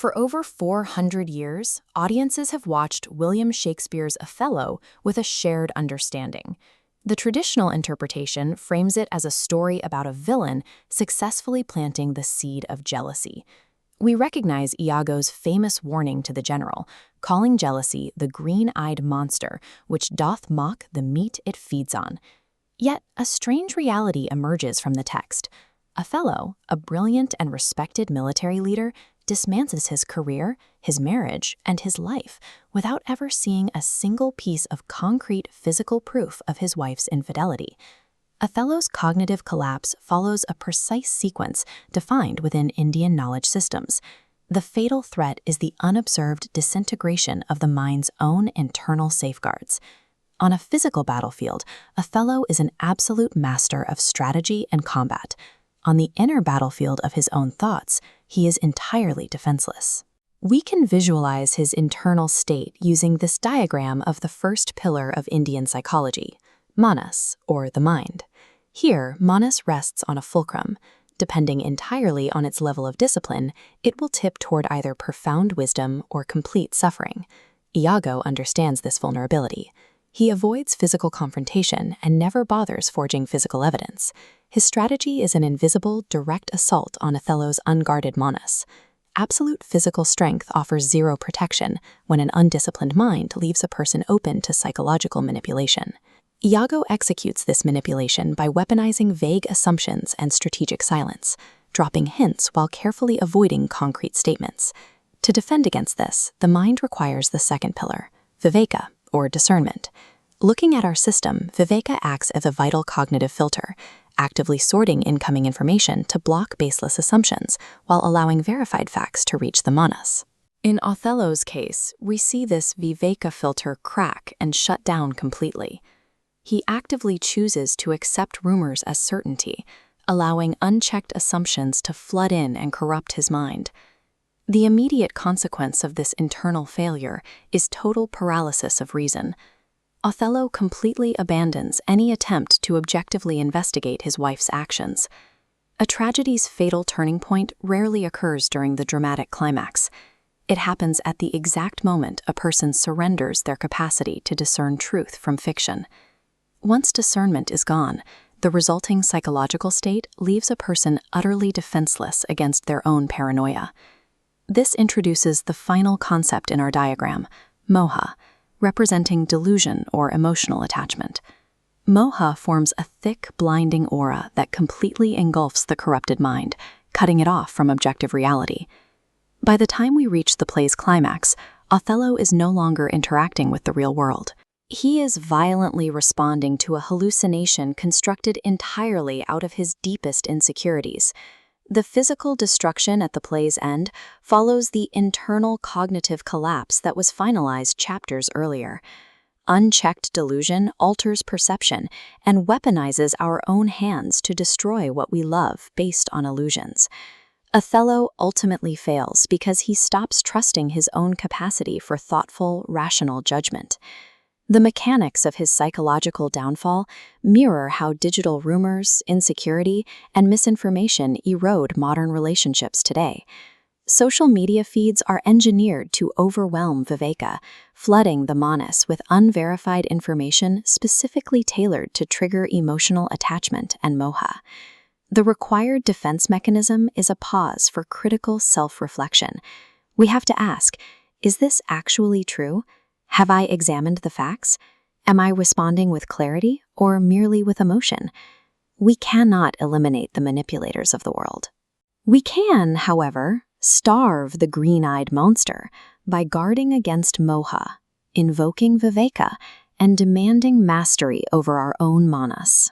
For over 400 years, audiences have watched William Shakespeare's Othello with a shared understanding. The traditional interpretation frames it as a story about a villain successfully planting the seed of jealousy. We recognize Iago's famous warning to the general, calling jealousy the green-eyed monster which doth mock the meat it feeds on. Yet a strange reality emerges from the text. Othello, a brilliant and respected military leader, dismantles his career, his marriage, and his life without ever seeing a single piece of concrete physical proof of his wife's infidelity. Othello's cognitive collapse follows a precise sequence defined within Indian knowledge systems. The fatal threat is the unobserved disintegration of the mind's own internal safeguards. On a physical battlefield, Othello is an absolute master of strategy and combat. On the inner battlefield of his own thoughts, he is entirely defenseless. We can visualize his internal state using this diagram of the first pillar of Indian psychology, manas, or the mind. Here, manas rests on a fulcrum. Depending entirely on its level of discipline, it will tip toward either profound wisdom or complete suffering. Iago understands this vulnerability. He avoids physical confrontation and never bothers forging physical evidence. His strategy is an invisible, direct assault on Othello's unguarded manas. Absolute physical strength offers zero protection when an undisciplined mind leaves a person open to psychological manipulation. Iago executes this manipulation by weaponizing vague assumptions and strategic silence, dropping hints while carefully avoiding concrete statements. To defend against this, the mind requires the second pillar, Viveka, or discernment. Looking at our system, Viveka acts as a vital cognitive filter, actively sorting incoming information to block baseless assumptions while allowing verified facts to reach the manas. In Othello's case, we see this Viveka filter crack and shut down completely. He actively chooses to accept rumors as certainty, allowing unchecked assumptions to flood in and corrupt his mind. The immediate consequence of this internal failure is total paralysis of reason. Othello completely abandons any attempt to objectively investigate his wife's actions. A tragedy's fatal turning point rarely occurs during the dramatic climax. It happens at the exact moment a person surrenders their capacity to discern truth from fiction. Once discernment is gone, the resulting psychological state leaves a person utterly defenseless against their own paranoia. This introduces the final concept in our diagram, Moha, representing delusion or emotional attachment. Moha forms a thick, blinding aura that completely engulfs the corrupted mind, cutting it off from objective reality. By the time we reach the play's climax, Othello is no longer interacting with the real world. He is violently responding to a hallucination constructed entirely out of his deepest insecurities. The physical destruction at the play's end follows the internal cognitive collapse that was finalized chapters earlier. Unchecked delusion alters perception and weaponizes our own hands to destroy what we love based on illusions. Othello ultimately fails because he stops trusting his own capacity for thoughtful, rational judgment. The mechanics of his psychological downfall mirror how digital rumors, insecurity, and misinformation erode modern relationships today. Social media feeds are engineered to overwhelm Viveka, flooding the manas with unverified information specifically tailored to trigger emotional attachment and moha. The required defense mechanism is a pause for critical self-reflection. We have to ask, is this actually true? Have I examined the facts? Am I responding with clarity or merely with emotion? We cannot eliminate the manipulators of the world. We can, however, starve the green-eyed monster by guarding against moha, invoking Viveka, and demanding mastery over our own manas.